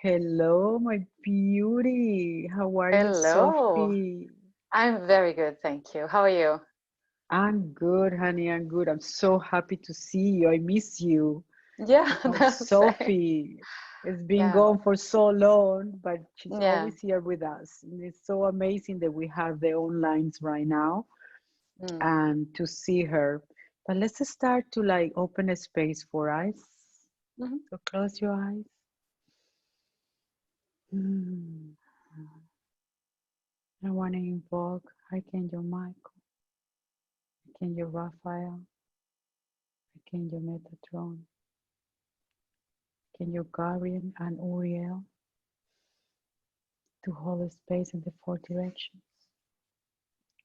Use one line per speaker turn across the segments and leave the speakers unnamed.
Hello, my beauty. How are you,
Hello.
Sophie?
I'm very good, thank you. How are you?
I'm good, honey. I'm good. I'm so happy to see you. I miss you.
Yeah, that's same.
Sophie has been
Yeah,
gone for so long, but she's
yeah.
always here with us. And it's so amazing that we have the online right now
Mm.
and to see her. But let's start to like open a space for us.
Mhm.
So close your eyes. Mm. I want to invoke Archangel Michael, Archangel Raphael, Archangel Metatron, Archangel Gabriel, and Uriel to hold space in the four directions.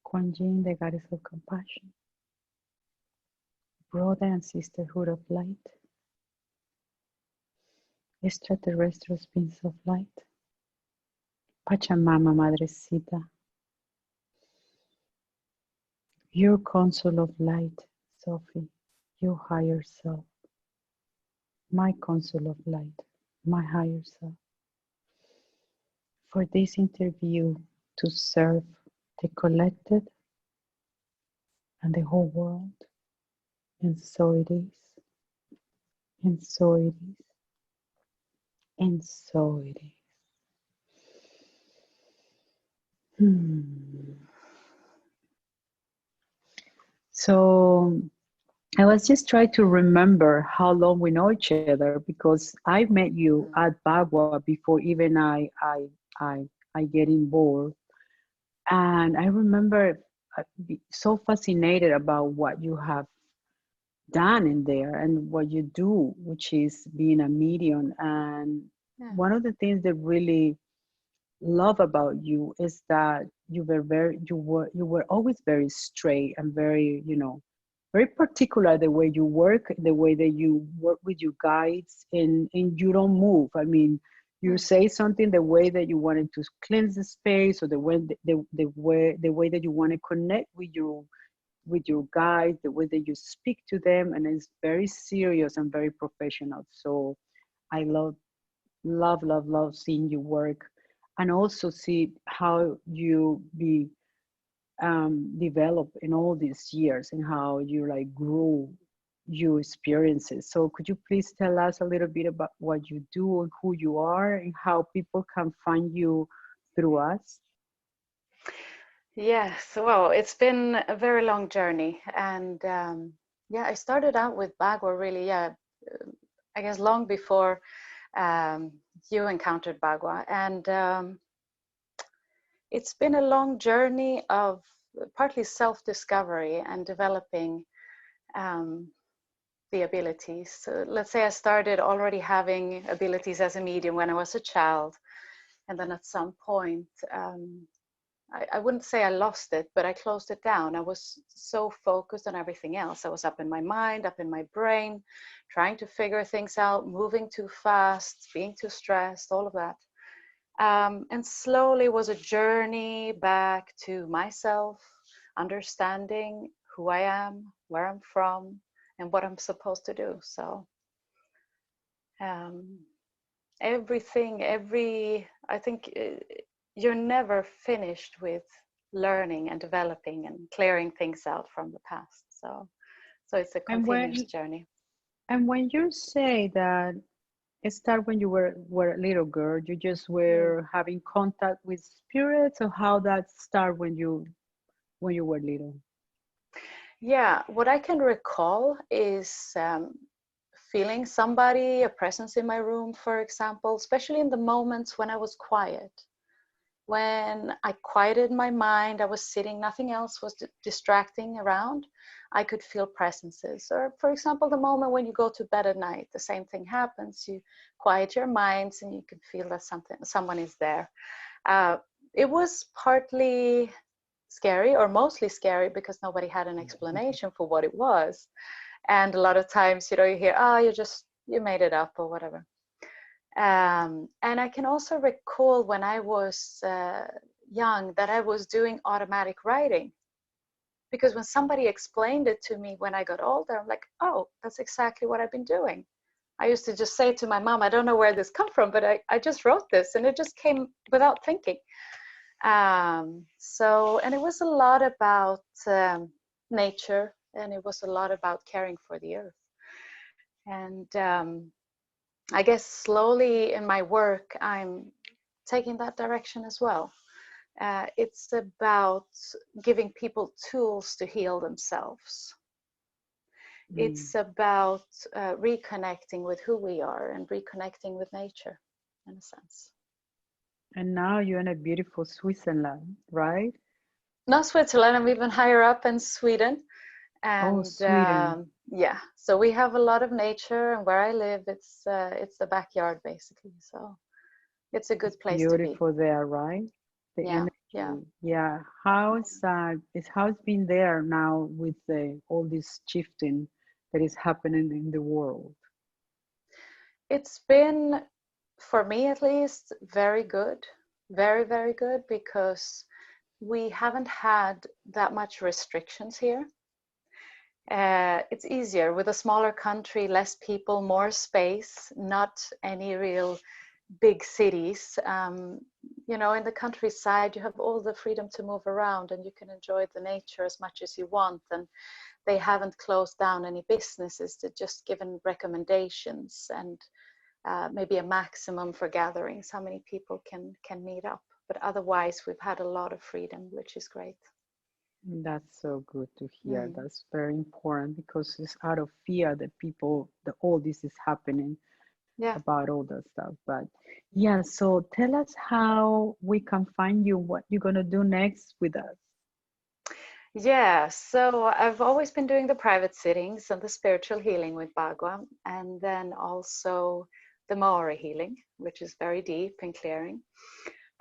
Kuan Yin, the goddess of compassion, brother and sisterhood of light, extraterrestrial beings of light, Pachamama Madrecita, your console of light, Sophie, your higher self, my console of light, my higher self, for this interview to serve the collected and the whole world. And so it is, and so it is, and so it is. Hmm. So I was just trying to remember how long we know each other because I met you
Mm.
at Bagua before even I get involved. And I remember so fascinated about what you have done in there and what you do, which is being a medium. And
Yeah.
one of the things that really love about you is that you were always very straight and very, very particular the way you work, the way that you work with your guides, and you don't move. I mean, you
Mm.
say something the way that you wanted to cleanse the space, or the way that you want to connect with your guides, the way that you speak to them, and it's very serious and very professional. So I love seeing you work, and also see how you be develop in all these years and how you like grew your experiences. So could you please tell us a little bit about what you do and who you are and how people can find you through us?
Yes, well, it's been a very long journey. And yeah, I started out with Bagua really, yeah, I guess long before um, you encountered Bagua. And it's been a long journey of partly self-discovery and developing um, the abilities. So let's say I started already having abilities as a medium when I was a child, and then at some point, I wouldn't say I lost it, but I closed it down. I was so focused on everything else. I was up in my mind, up in my brain, trying to figure things out, moving too fast, being too stressed, all of that. And slowly was a journey back to myself, understanding who I am, where I'm from, and what I'm supposed to do. So um, I think you're never finished with learning and developing and clearing things out from the past. So it's a
And
continuous
when
journey.
and when you say that it started when you were a little girl, you just
Mm.
were having contact with spirits, or how that started when you were little?
Yeah, what I can recall is feeling somebody, a presence in my room, for example, especially in the moments when I was quiet. When I quieted my mind, I was sitting, nothing else was distracting around. I could feel presences. Or, for example, the moment when you go to bed at night, the same thing happens. You quiet your minds and you can feel that someone is there. Uh, it was partly scary, or mostly scary, because nobody had an explanation for what it was. And a lot of times, you hear, oh, you made it up or whatever. And I can also recall when I was young that I was doing automatic writing, because when somebody explained it to me when I got older, I'm like, oh, that's exactly what I've been doing. I used to just say to my mom, I don't know where this come from, but I just wrote this, and it just came without thinking. And it was a lot about nature, and it was a lot about caring for the earth. And I guess slowly in my work, I'm taking that direction as well. It's about giving people tools to heal themselves. It's about reconnecting with who we are and reconnecting with nature, in a sense.
And now you're in a beautiful Switzerland, right?
Not Switzerland, I'm even higher up in Sweden.
Oh,
And
Sweden.
yeah, so we have a lot of nature, and where I live, it's the backyard basically. So it's a good place to be.
Beautiful there, right? The
Yeah,
energy.
yeah.
Yeah. How's been there now with all this shifting that is happening in the world?
It's been, for me at least, very good. Very, very good, because we haven't had that much restrictions here. It's easier with a smaller country, less people, more space, not any real big cities. You know, in the countryside, you have all the freedom to move around, and you can enjoy the nature as much as you want. And they haven't closed down any businesses. They've just given recommendations and maybe a maximum for gatherings, how many people can meet up. But otherwise, we've had a lot of freedom, which is great.
That's so good to hear. That's very important because it's out of fear that all this is happening about all that stuff. But yeah, so tell us how we can find you, what you're going to do next with us.
Yeah, so I've always been doing the private sittings and the spiritual healing with Bagua, and then also the Maori healing, which is very deep and clearing.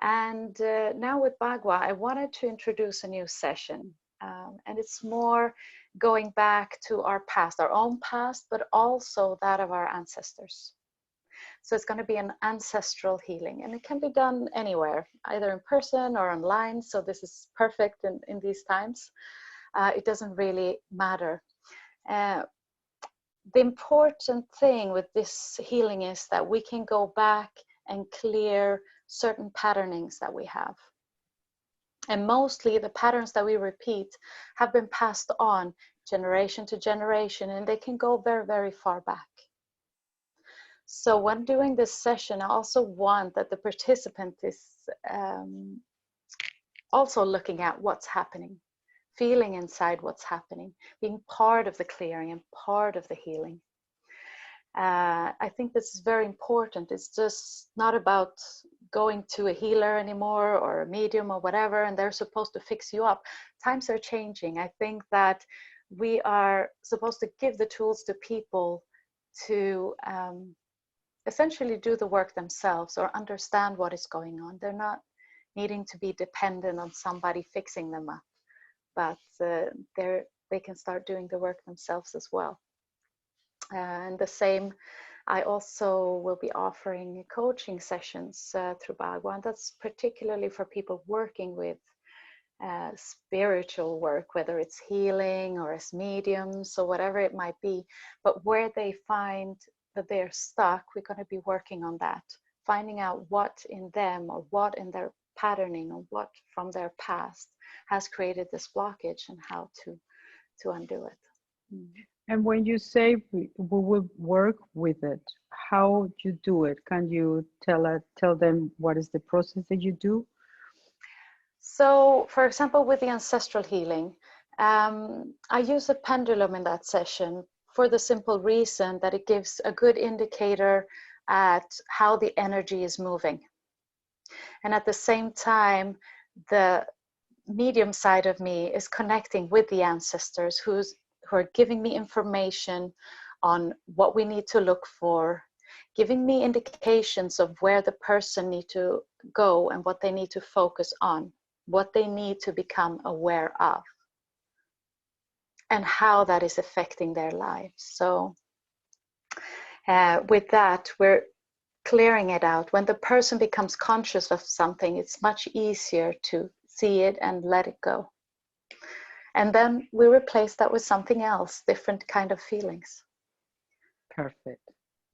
And now with Bagua, I wanted to introduce a new session. And it's more going back to our past, our own past, but also that of our ancestors. So it's going to be an ancestral healing, and it can be done anywhere, either in person or online. So this is perfect in these times. It doesn't really matter. The important thing with this healing is that we can go back and clear certain patternings that we have. And mostly the patterns that we repeat have been passed on generation to generation, and they can go very, very far back. So when doing this session, I also want that the participant is also looking at what's happening, feeling inside what's happening, being part of the clearing and part of the healing. I think this is very important. It's just not about going to a healer anymore or a medium or whatever, and they're supposed to fix you up. Times are changing. I think that we are supposed to give the tools to people to essentially do the work themselves or understand what is going on. They're not needing to be dependent on somebody fixing them up, but they can start doing the work themselves as well. And the same, I also will be offering coaching sessions through Bagua, and that's particularly for people working with spiritual work, whether it's healing or as mediums or whatever it might be. But where they find that they're stuck, we're going to be working on that, finding out what in them or what in their patterning or what from their past has created this blockage and how to undo it.
And when you say we will work with it, how do you do it? Can you tell them what is the process that you do?
So, for example, with the ancestral healing, I use a pendulum in that session for the simple reason that it gives a good indicator at how the energy is moving. And at the same time, the medium side of me is connecting with the ancestors who are giving me information on what we need to look for, giving me indications of where the person needs to go and what they need to focus on, what they need to become aware of, and how that is affecting their lives. So with that, we're clearing it out. When the person becomes conscious of something, it's much easier to see it and let it go. And then we replace that with something else, different kind of feelings.
Perfect.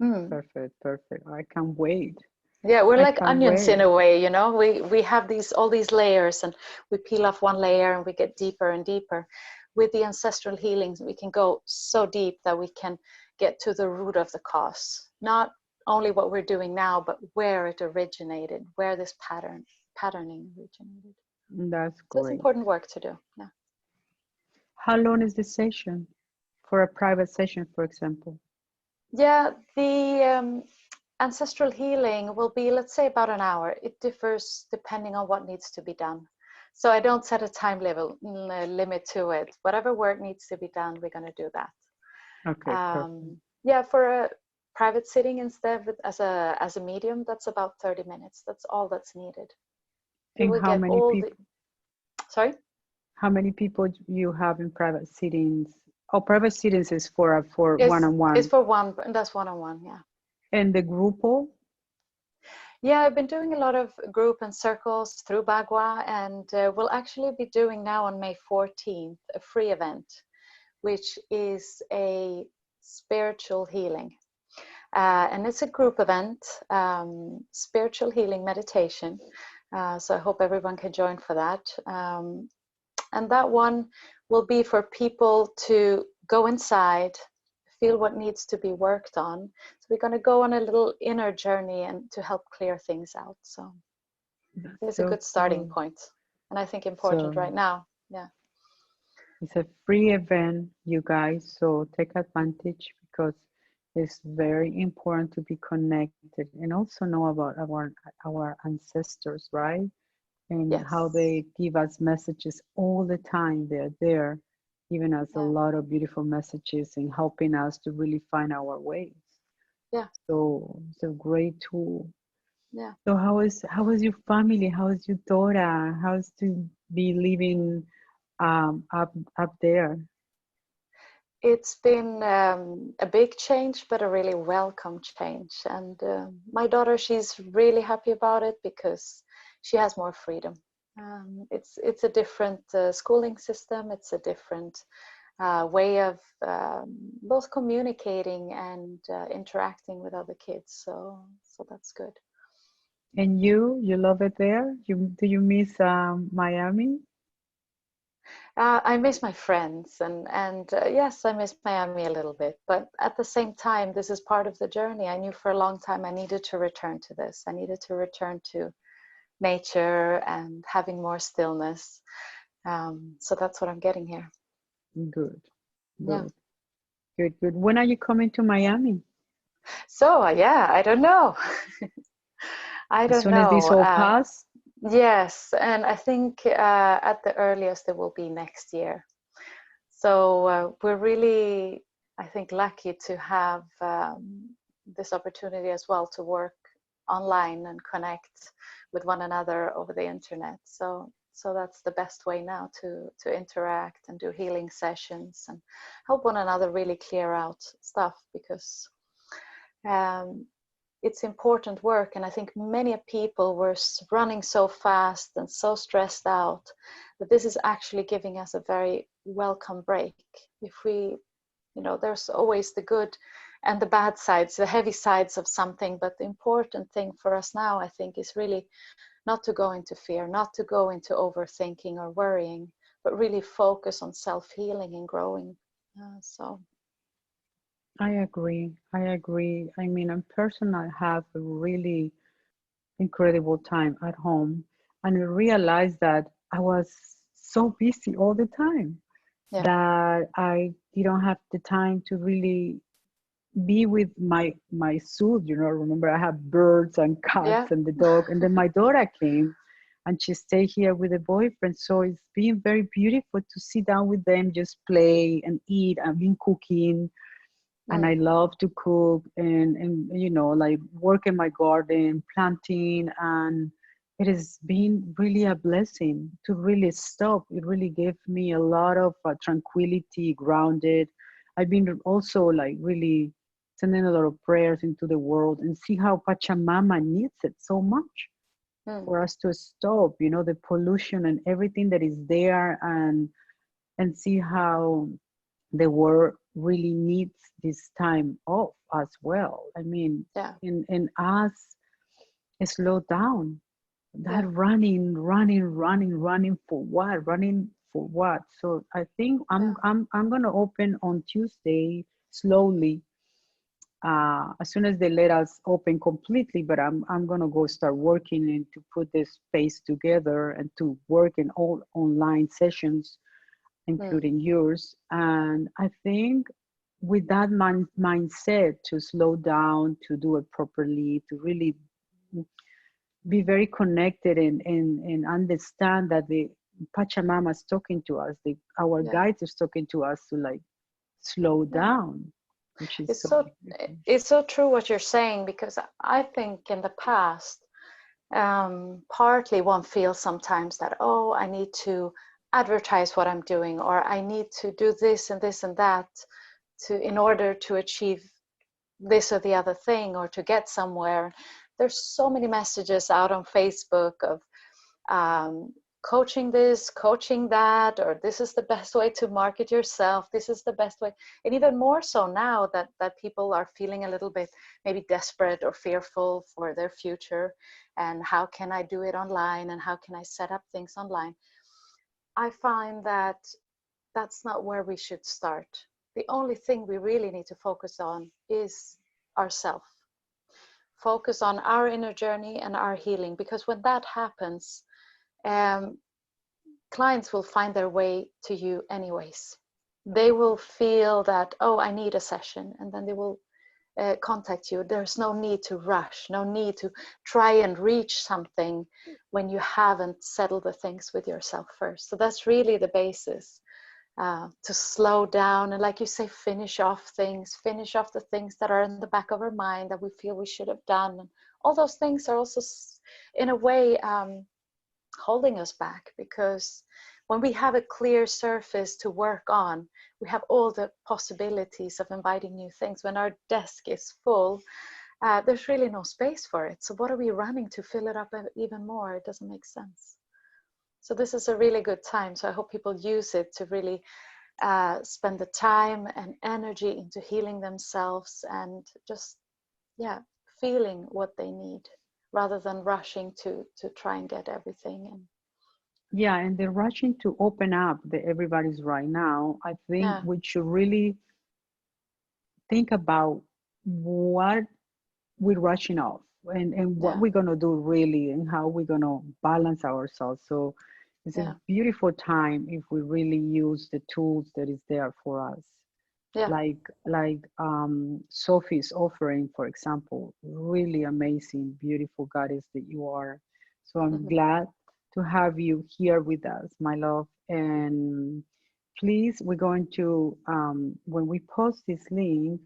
Mm.
Perfect, perfect. I can't wait.
Yeah, we're
I
like
can't
onions in
wait.
a way, you know. We have these all these layers, and we peel off one layer and we get deeper and deeper. With the ancestral healings, we can go so deep that we can get to the root of the cause. Not only what we're doing now, but where it originated, where this patterning originated.
That's
So it's
great.
important work to do. Yeah.
How long is the session for a private session, for example?
Yeah, the ancestral healing will be, let's say, about an hour. It differs depending on what needs to be done. So I don't set a time limit to it. Whatever work needs to be done, we're going to do that.
Okay, perfect.
Yeah, for a private sitting instead as a medium, that's about 30 minutes. That's all that's needed. You
And
will get all the, sorry?
how many people you have in private sittings? Oh, private sittings is for
It's
one-on-one.
for one, and that's one-on-one, yeah.
And the grupo?
Yeah, I've been doing a lot of group and circles through Bagua, and we'll actually be doing now on May 14th a free event, which is a spiritual healing. And it's a group event, spiritual healing meditation. So I hope everyone can join for that. And that one will be for people to go inside, feel what needs to be worked on. So we're going to go on a little inner journey and to help clear things out. So it's a
So
good starting
cool.
point, and I think important
So
right now. Yeah.
it's a free event, you guys. So take advantage because it's very important to be connected and also know about our ancestors, right? And how
Yes.
they give us messages all the time. They're there, giving us a
Yeah.
lot of beautiful messages and helping us to really find our ways.
Yeah.
So it's a great tool.
Yeah.
So how is your family? How is your daughter? How's to be living up there?
It's been a big change, but a really welcome change. And my daughter, she's really happy about it because she has more freedom. It's a different schooling system. It's a different way of both communicating and interacting with other kids. So that's good.
And you love it there? Do you miss Miami?
I miss my friends, and yes, I miss Miami a little bit. But at the same time, this is part of the journey. I knew for a long time I needed to return to this. I needed to return to nature and having more stillness. So that's what I'm getting here.
Good,
Yeah.
good, good, good. When are you coming to Miami?
So yeah, I don't know. I
As
don't
soon as this
know.
all pass?
Yes, and I think at the earliest it will be next year. So we're really, I think, lucky to have this opportunity as well to work online and connect with one another over the internet. So that's the best way now to interact and do healing sessions and help one another really clear out stuff, because um, it's important work. And I think many people were running so fast and so stressed out that this is actually giving us a very welcome break. If we, there's always the good and the bad sides, the heavy sides of something, but the important thing for us now, I think, is really not to go into fear, not to go into overthinking or worrying, but really focus on self-healing and growing. So
I agree. I agree. I mean, in person, I have a really incredible time at home, and I realized that I was so busy all the time
yeah,
that I didn't have the time to really be with my suit. Remember I have birds and
yeah,
cats and the dog, and then my daughter came and she stayed here with a boyfriend. So it's been very beautiful to sit down with them, just play and eat. I've been cooking, and I
mm,
love to cook and like work in my garden, planting, and it has been really a blessing to really stop. It really gave me a lot of tranquility, grounded. I've been also like really sending a lot of prayers into the world and see how Pachamama needs it so much
mm,
for us to stop, the pollution and everything that is there, and see how the world really needs this time off as well. I mean,
Yeah.
in us, slow down. That
Yeah.
running for what? Running for what? So I think
Yeah.
I'm gonna open on Tuesday slowly, as soon as they let us open completely. But I'm gonna go start working and to put this space together and to work in all online sessions,
Mm.
including yours. And I think with that mindset to slow down, to do it properly, to really be very connected and understand that the Pachamama is talking to us, our
Yeah.
guides is talking to us to like slow
Yeah.
down, which is
It's
so
so
beautiful.
it's so true what you're saying, because I think in the past, partly one feels sometimes that, oh, I need to advertise what I'm doing, or I need to do this and this and that in order to achieve this or the other thing, or to get somewhere. There's so many messages out on Facebook of coaching this, coaching that, or this is the best way to market yourself, this is the best way. And even more so now that people are feeling a little bit maybe desperate or fearful for their future, and how can I do it online, and how can I set up things online. I find that that's not where we should start. The only thing we really need to focus on is ourself. Focus on our inner journey and our healing, because when that happens, um, clients will find their way to you anyways. They will feel that, oh, I need a session, and then they will contact you. There's no need to rush, no need to try and reach something when you haven't settled the things with yourself first. So that's really the basis, to slow down and, like you say, finish off the things that are in the back of our mind that we feel we should have done. And all those things are also in a way holding us back, because when we have a clear surface to work on, we have all the possibilities of inviting new things. When our desk is full, there's really no space for it. So what are we running to fill it up even more? It doesn't make sense. So this is a really good time. So I hope people use it to really spend the time and energy into healing themselves, and just, yeah, feeling what they need, rather than rushing to try and get everything. And
Yeah, and they're rushing to open up the everybody's right now. I think
yeah,
we should really think about what we're rushing off, and what
yeah,
we're going to do really, and how we're going to balance ourselves. So it's a
yeah,
beautiful time if we really use the tools that is there for us,
yeah,
like Sophie's offering, for example. Really amazing, beautiful goddess that you are. So I'm
mhm,
glad to have you here with us, my love. And please, we're going to, when we post this video,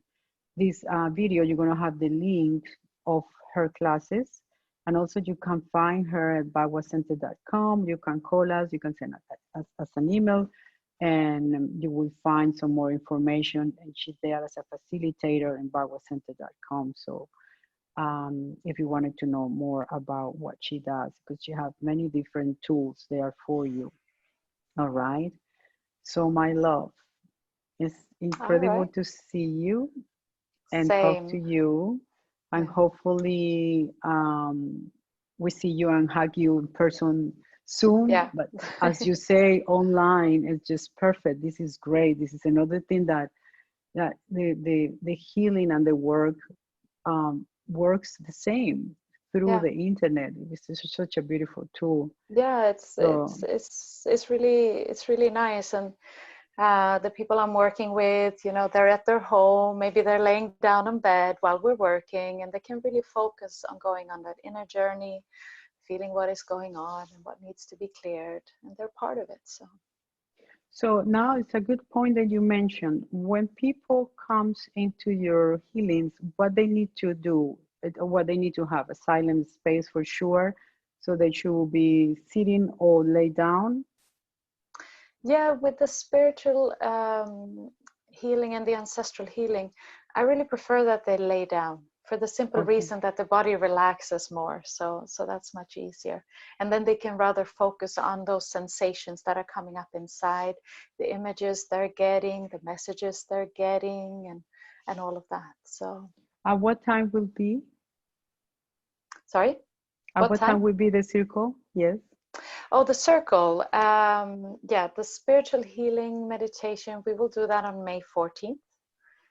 you're going to have the link of her classes. And also you can find her at baguacenter.com. You can call us, you can send us an email, and you will find some more information. And she's there as a facilitator in baguacenter.com. So if you wanted to know more about what she does, because she has many different tools there for you. All right. So my love, it's
all
incredible
right,
to see you and talk to
same,
you. And
yeah,
hopefully we see you and hug you in person soon.
yeah,
But as you say, online is just perfect. This is great. This is another thing that the healing and the work works the same through
yeah,
the internet. It's just such a beautiful tool.
yeah.
So
It's really nice. And the people I'm working with, they're at their home, maybe they're laying down in bed while we're working, and they can really focus on going on that inner journey, feeling what is going on and what needs to be cleared, and they're part of it.
So now it's a good point that you mentioned. When people comes into your healings, what they need to do, what they need to have a silent space for sure. So they should be sitting or lay down.
Yeah, with the spiritual healing and the ancestral healing, I really prefer that they lay down. for the simple
Okay.
reason that the body relaxes more. So that's much easier. And then they can rather focus on those sensations that are coming up inside, the images they're getting, the messages they're getting, and all of that. So
At what time will be?
sorry,
At
what
what time
time?
will be the circle? Yes.
Oh, the circle. Yeah, the spiritual healing meditation, we will do that on May 14th,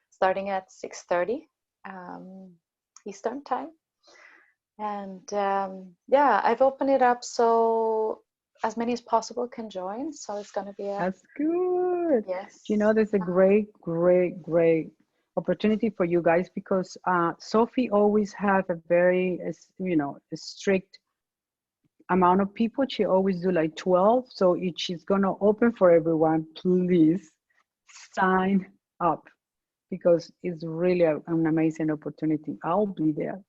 starting at 6:30 Eastern time. And yeah, I've opened it up so as many as possible can join. So it's going to be a
That's good. You
yes.
know, there's a great, great, great opportunity for you guys because Sophie always have a very, you know, a strict amount of people. She always do like 12. So if she's gonna open for everyone, please sign up because it's really an amazing opportunity. I'll be there.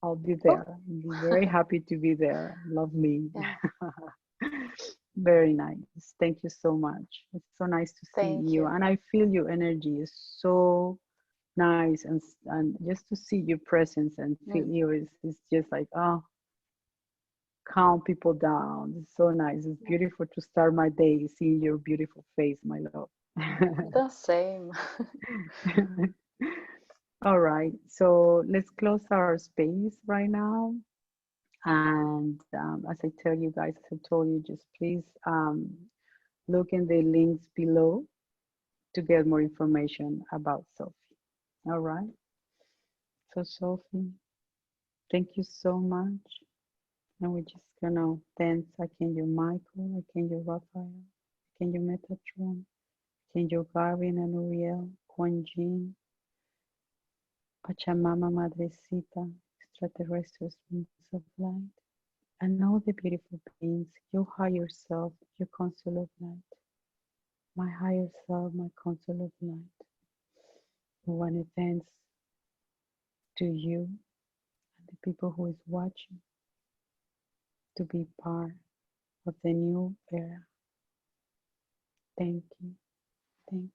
I'll be
Oh,
there. I'll be very happy to be there. Lovely.
yeah.
Very nice. Thank you so much. It's so nice to see
Thank
you.
you.
And I feel your energy is so nice. And just to see your presence and feel
Mm,
you is just like, oh, calm people down. It's so nice. It's
yeah.
beautiful to start my day seeing your beautiful face, my love.
The same.
All right. So let's close our space right now. And as I tell you guys, as I told you, just please look in the links below to get more information about Sophie. All right. So Sophie, thank you so much. And we're just gonna dance Archangel Michael, Archangel Raphael, Archangel Metatron, Archangel Garvin and Uriel, Kuan Yin, Pachamama Madrecita, extraterrestrials, beings of light, and all the beautiful beings, your higher self, your council of light, my higher self, my council of light. We want to thanks to you and the people who is watching to be part of the new era. Thank you. Thank you.